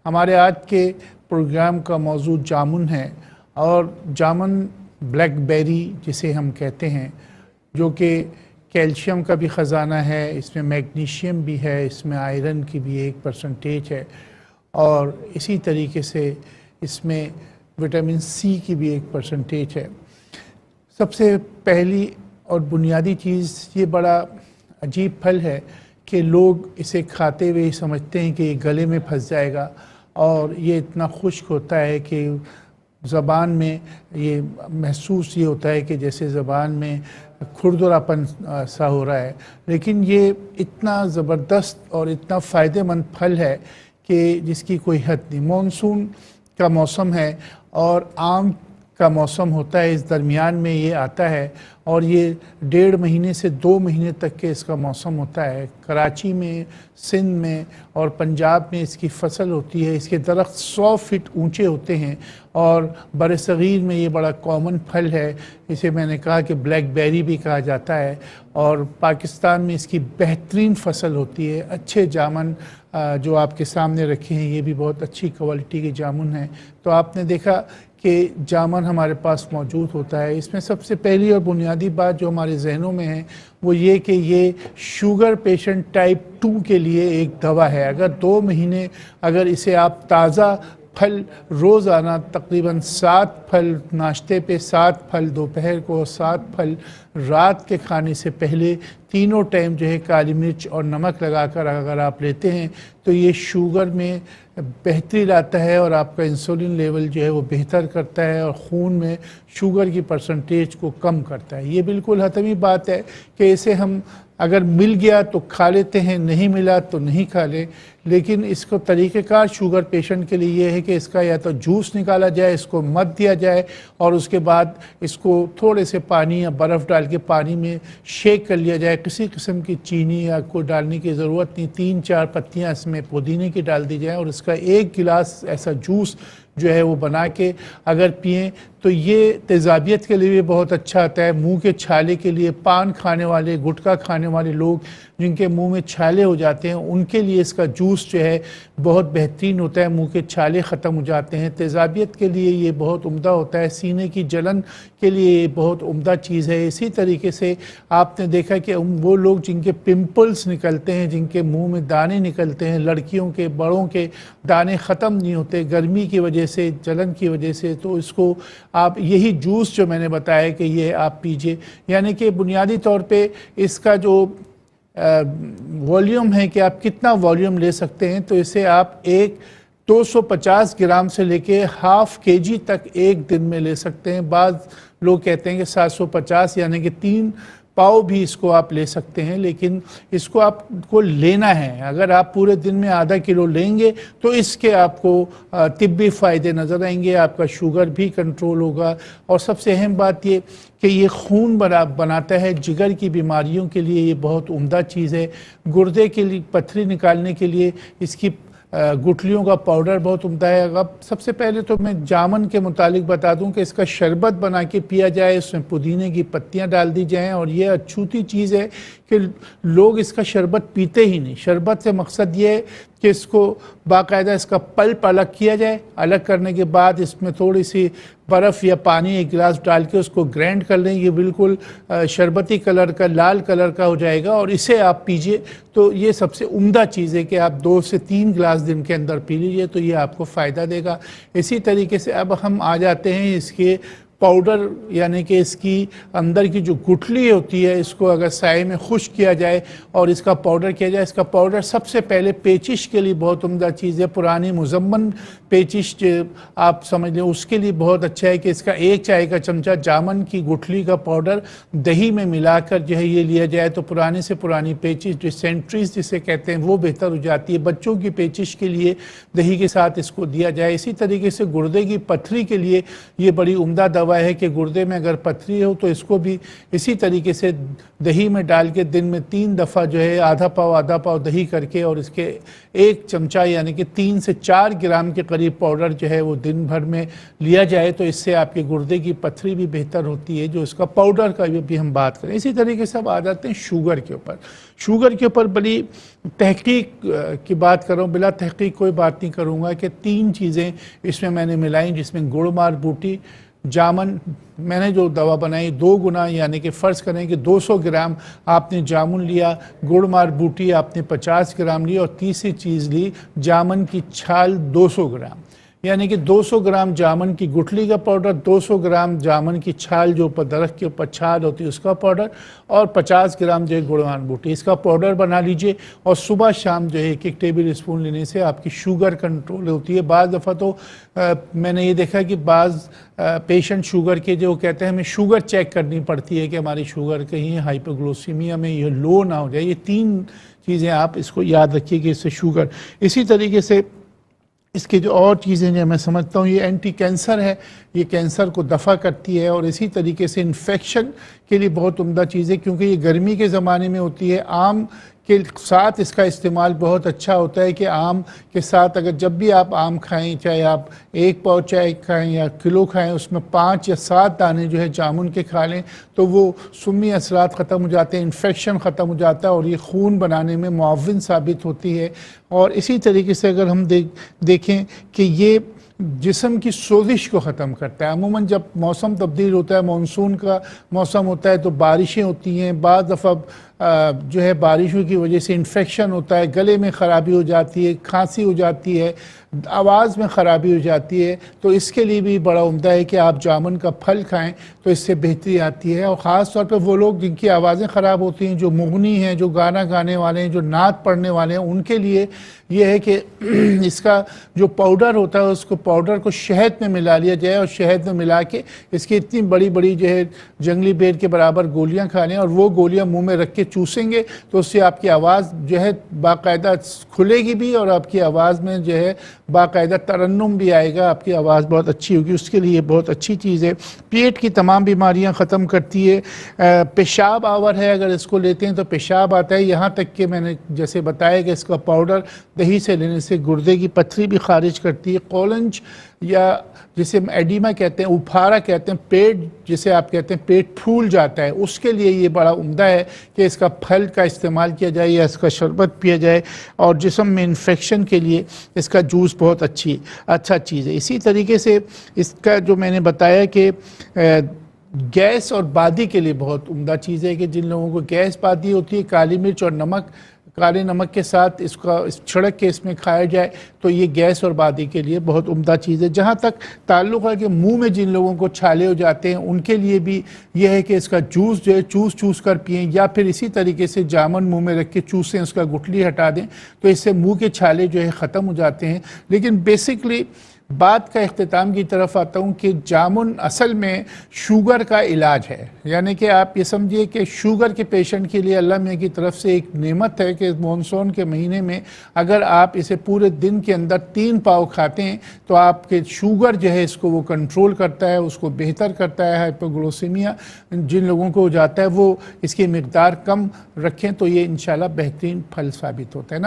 ہمارے آج کے پروگرام کا موضوع جامن ہے اور جامن بلیک بیری جسے ہم کہتے ہیں، جو کہ کیلشیم کا بھی خزانہ ہے، اس میں میگنیشیم بھی ہے، اس میں آئرن کی بھی 1% ہے اور اسی طریقے سے اس میں وٹامن سی کی بھی 1% ہے۔ سب سے پہلی اور بنیادی چیز، یہ بڑا عجیب پھل ہے کہ لوگ اسے کھاتے ہوئے سمجھتے ہیں کہ یہ گلے میں پھنس جائے گا اور یہ اتنا خشک ہوتا ہے کہ زبان میں یہ محسوس یہ ہوتا ہے کہ جیسے زبان میں کھردراپن سا ہو رہا ہے، لیکن یہ اتنا زبردست اور اتنا فائدہ مند پھل ہے کہ جس کی کوئی حد نہیں۔ مانسون کا موسم ہے اور آم کا موسم ہوتا ہے، اس درمیان میں یہ آتا ہے اور یہ 1.5 مہینے سے 2 مہینے تک کے اس کا موسم ہوتا ہے۔ کراچی میں، سندھ میں اور پنجاب میں اس کی فصل ہوتی ہے۔ اس کے درخت 100 فٹ اونچے ہوتے ہیں اور برصغیر میں یہ بڑا کامن پھل ہے۔ اسے میں نے کہا کہ بلیک بیری بھی کہا جاتا ہے اور پاکستان میں اس کی بہترین فصل ہوتی ہے۔ اچھے جامن جو آپ کے سامنے رکھے ہیں، یہ بھی بہت اچھی کوالٹی کے جامن ہیں۔ تو آپ نے دیکھا کہ جامن ہمارے پاس موجود ہوتا ہے۔ اس میں سب سے پہلی اور بنیادی بات جو ہمارے ذہنوں میں ہے وہ یہ کہ یہ شوگر پیشنٹ ٹائپ 2 کے لیے ایک دوا ہے۔ اگر 2 مہینے اگر اسے آپ تازہ پھل روزانہ تقریباً 7 پھل ناشتے پہ، 7 پھل دوپہر کو، 7 پھل رات کے کھانے سے پہلے، تینوں ٹائم جو ہے کالی مرچ اور نمک لگا کر اگر آپ لیتے ہیں تو یہ شوگر میں بہتری لاتا ہے اور آپ کا انسولین لیول جو ہے وہ بہتر کرتا ہے اور خون میں شوگر کی پرسنٹیج کو کم کرتا ہے۔ یہ بالکل حتمی بات ہے کہ اسے ہم اگر مل گیا تو کھا لیتے ہیں، نہیں ملا تو نہیں کھا لیں، لیکن اس کو طریقہ کار شوگر پیشنٹ کے لیے یہ ہے کہ اس کا یا تو جوس نکالا جائے، اس کو مت دیا جائے اور اس کے بعد اس کو تھوڑے سے پانی یا برف ڈال کے پانی میں شیک کر لیا جائے۔ کسی قسم کی چینی یا کوئی ڈالنے کی ضرورت نہیں، 3-4 پتیاں اس میں پودینے کی ڈال دی جائیں اور اس کا 1 گلاس ایسا جوس جو ہے وہ بنا کے اگر پئیں تو یہ تیزابیت کے لیے بھی بہت اچھا آتا ہے۔ منہ کے چھالے کے لیے، پان کھانے والے، گٹکا کھانے والے لوگ جن کے منہ میں چھالے ہو جاتے ہیں، ان کے لیے اس کا جوس جو ہے بہت بہترین ہوتا ہے، منہ کے چھالے ختم ہو جاتے ہیں۔ تیزابیت کے لیے یہ بہت عمدہ ہوتا ہے، سینے کی جلن کے لیے یہ بہت عمدہ چیز ہے۔ اسی طریقے سے آپ نے دیکھا کہ وہ لوگ جن کے پمپلز نکلتے ہیں، جن کے منہ میں دانے نکلتے ہیں، لڑکیوں کے، بڑوں کے دانے ختم نہیں ہوتے گرمی کی وجہ سے، جلن کی وجہ سے، تو اس کو آپ یہی جوس جو میں نے بتایا کہ یہ آپ پیجئے، یعنی کہ بنیادی طور پہ اس کا جو والیوم ہے کہ آپ کتنا والیوم لے سکتے ہیں، تو اسے آپ 250 گرام سے لے کے ½ kg تک ایک دن میں لے سکتے ہیں۔ بعض لوگ کہتے ہیں کہ 750 یعنی کہ 3 پاؤ بھی اس کو آپ لے سکتے ہیں، لیکن اس کو آپ کو لینا ہے۔ اگر آپ پورے دن میں ½ کلو لیں گے تو اس کے آپ کو طبی فائدے نظر آئیں گے، آپ کا شوگر بھی کنٹرول ہوگا اور سب سے اہم بات یہ کہ یہ خون بناتا ہے، جگر کی بیماریوں کے لیے یہ بہت عمدہ چیز ہے۔ گردے کے لیے پتھری نکالنے کے لیے اس کی گٹھلیوں کا پاؤڈر بہت عمدہ ہے۔ اب سب سے پہلے تو میں جامن کے متعلق بتا دوں کہ اس کا شربت بنا کے پیا جائے، اس میں پودینے کی پتیاں ڈال دی جائیں اور یہ اچھوتی چیز ہے کہ لوگ اس کا شربت پیتے ہی نہیں۔ شربت سے مقصد یہ ہے کہ اس کو باقاعدہ اس کا پلپ الگ کیا جائے، الگ کرنے کے بعد اس میں تھوڑی سی برف یا پانی 1 گلاس ڈال کے اس کو گرینڈ کر لیں، یہ بالکل شربتی کلر کا، لال کلر کا ہو جائے گا اور اسے آپ پیجئے تو یہ سب سے عمدہ چیز ہے کہ آپ 2 سے 3 گلاس دن کے اندر پی لیجئے تو یہ آپ کو فائدہ دے گا۔ اسی طریقے سے اب ہم آ جاتے ہیں اس کے پاؤڈر، یعنی کہ اس کی اندر کی جو گٹھلی ہوتی ہے، اس کو اگر سائے میں خشک کیا جائے اور اس کا پاؤڈر کیا جائے۔ اس کا پاؤڈر سب سے پہلے پیچش کے لیے بہت عمدہ چیز ہے، پرانی مزمن پیچش آپ سمجھ لیں، اس کے لیے بہت اچھا ہے کہ اس کا 1 چائے کا چمچہ جامن کی گٹھلی کا پاؤڈر دہی میں ملا کر جو ہے یہ لیا جائے تو پرانی سے پرانی پیچش، ڈسینٹریز جسے کہتے ہیں، وہ بہتر ہو جاتی ہے۔ بچوں کی پیچش کے لیے دہی کے ساتھ اس کو دیا جائے۔ اسی طریقے سے گردے کی پتھری کے لیے یہ بڑی عمدہ دوا ہوا ہے کہ گردے میں اگر پتھری ہو تو اس کو بھی اسی طریقے سے دہی میں ڈال کے دن میں 3 دفعہ جو ہے آدھا پاؤ دہی کر کے اور اس کے 1 چمچہ یعنی کہ 3 سے 4 گرام کے قریب پاؤڈر جو ہے وہ دن بھر میں لیا جائے تو اس سے آپ کے گردے کی پتھری بھی بہتر ہوتی ہے، جو اس کا پاؤڈر کا بھی ہم بات کریں۔ اسی طریقے سے اب آ جاتے ہیں شوگر کے اوپر۔ شوگر کے اوپر بڑی تحقیق کی بات کروں، بلا تحقیق کوئی بات نہیں کروں گا کہ 3 چیزیں اس میں نے ملائیں، جس میں گڑ مار بوٹی، جامن۔ میں نے جو دوا بنائی 2 گنا، یعنی کہ فرض کریں کہ 200 گرام آپ نے جامن لیا، گڑ مار بوٹی آپ نے 50 گرام لی، اور تیسری چیز لی جامن کی چھال 200 گرام، یعنی کہ 200 گرام جامن کی گٹھلی کا پاؤڈر، 200 گرام جامن کی چھال جو اوپر درخت کے اوپر چھال ہوتی ہے اس کا پاؤڈر، اور 50 گرام جو ہے گڑ مار بوٹی، اس کا پاؤڈر بنا لیجئے، اور صبح شام جو ہے 1 ٹیبل اسپون لینے سے آپ کی شوگر کنٹرول ہوتی ہے۔ بعض دفعہ تو میں نے یہ دیکھا کہ بعض پیشنٹ شوگر کے جو کہتے ہیں ہمیں شوگر چیک کرنی پڑتی ہے کہ ہماری شوگر کہیں ہائپوگلوسیمیا میں یہ لو نہ ہو جائے۔ یہ 3 چیزیں آپ اس کو یاد رکھیے کہ اس سے شوگر۔ اسی طریقے سے اس کے جو اور چیزیں جو میں سمجھتا ہوں، یہ اینٹی کینسر ہے، یہ کینسر کو دفع کرتی ہے، اور اسی طریقے سے انفیکشن کے لیے بہت عمدہ چیز ہے، کیونکہ یہ گرمی کے زمانے میں ہوتی ہے۔ آم کے ساتھ اس کا استعمال بہت اچھا ہوتا ہے کہ آم کے ساتھ اگر جب بھی آپ آم کھائیں، چاہے آپ 1 پاؤ چائے کھائیں یا کلو کھائیں، اس میں 5 یا 7 دانے جو ہے جامن کے کھا لیں تو وہ سمی اثرات ختم ہو جاتے ہیں، انفیکشن ختم ہو جاتا ہے، اور یہ خون بنانے میں معاون ثابت ہوتی ہے۔ اور اسی طریقے سے اگر ہم دیکھیں کہ یہ جسم کی سوزش کو ختم کرتا ہے۔ عموماً جب موسم تبدیل ہوتا ہے، مانسون کا موسم ہوتا ہے تو بارشیں ہوتی ہیں، بعض دفعہ جو ہے بارشوں کی وجہ سے انفیکشن ہوتا ہے، گلے میں خرابی ہو جاتی ہے، کھانسی ہو جاتی ہے، آواز میں خرابی ہو جاتی ہے، تو اس کے لیے بھی بڑا عمدہ ہے کہ آپ جامن کا پھل کھائیں تو اس سے بہتری آتی ہے۔ اور خاص طور پہ وہ لوگ جن کی آوازیں خراب ہوتی ہیں، جو مغنی ہیں، جو گانا گانے والے ہیں، جو نعت پڑھنے والے ہیں، ان کے لیے یہ ہے کہ اس کا جو پاؤڈر ہوتا ہے اس کو پاؤڈر کو شہد میں ملا لیا جائے، اور شہد میں ملا کے اس کی اتنی بڑی بڑی جو ہے جنگلی بیر کے برابر گولیاں کھا لیں، اور وہ گولیاں منہ میں رکھ کے چوسیں گے تو اس سے آپ کی آواز جو ہے باقاعدہ کھلے گی بھی، اور آپ کی آواز میں جو ہے باقاعدہ ترنم بھی آئے گا، آپ کی آواز بہت اچھی ہوگی۔ اس کے لیے بہت اچھی چیز ہے، پیٹ کی تمام بیماریاں ختم کرتی ہے۔ پیشاب آور ہے، اگر اس کو لیتے ہیں تو پیشاب آتا ہے، یہاں تک کہ میں نے جیسے بتایا کہ اس کا پاؤڈر دہی سے لینے سے گردے کی پتھری بھی خارج کرتی ہے۔ کولنج یا جسے ایڈیما کہتے ہیں، اپھارا کہتے ہیں، پیٹ جسے آپ کہتے ہیں پیٹ پھول جاتا ہے، اس کے لیے یہ بڑا عمدہ ہے کہ اس کا پھل کا استعمال کیا جائے یا اس کا شربت پیا جائے، اور جسم میں انفیکشن کے لیے اس کا جوس بہت اچھا چیز ہے۔ اسی طریقے سے اس کا جو میں نے بتایا کہ گیس اور بادی کے لیے بہت عمدہ چیز ہے کہ جن لوگوں کو گیس بادی ہوتی ہے، کالی مرچ اور کالے نمک کے ساتھ اس کا چھڑک کے اس میں کھایا جائے تو یہ گیس اور بادی کے لیے بہت عمدہ چیز ہے۔ جہاں تک تعلق ہے کہ منہ میں جن لوگوں کو چھالے ہو جاتے ہیں ان کے لیے بھی یہ ہے کہ اس کا جوس جو ہے چوس کر پئیں، یا پھر اسی طریقے سے جامن منہ میں رکھ کے چوسیں، اس کا گٹھلی ہٹا دیں تو اس سے منہ کے چھالے جو ہے ختم ہو جاتے ہیں۔ لیکن بیسکلی بات کا اختتام کی طرف آتا ہوں کہ جامن اصل میں شوگر کا علاج ہے، یعنی کہ آپ یہ سمجھیے کہ شوگر کے پیشنٹ کے لیے اللہ میاں کی طرف سے ایک نعمت ہے کہ مانسون کے مہینے میں اگر آپ اسے پورے دن کے اندر 3 پاؤ کھاتے ہیں تو آپ کے شوگر جو ہے اس کو وہ کنٹرول کرتا ہے، اس کو بہتر کرتا ہے۔ ہائپوگلوسیمیا جن لوگوں کو ہو جاتا ہے وہ اس کی مقدار کم رکھیں تو یہ انشاءاللہ بہترین پھل ثابت ہوتا ہے۔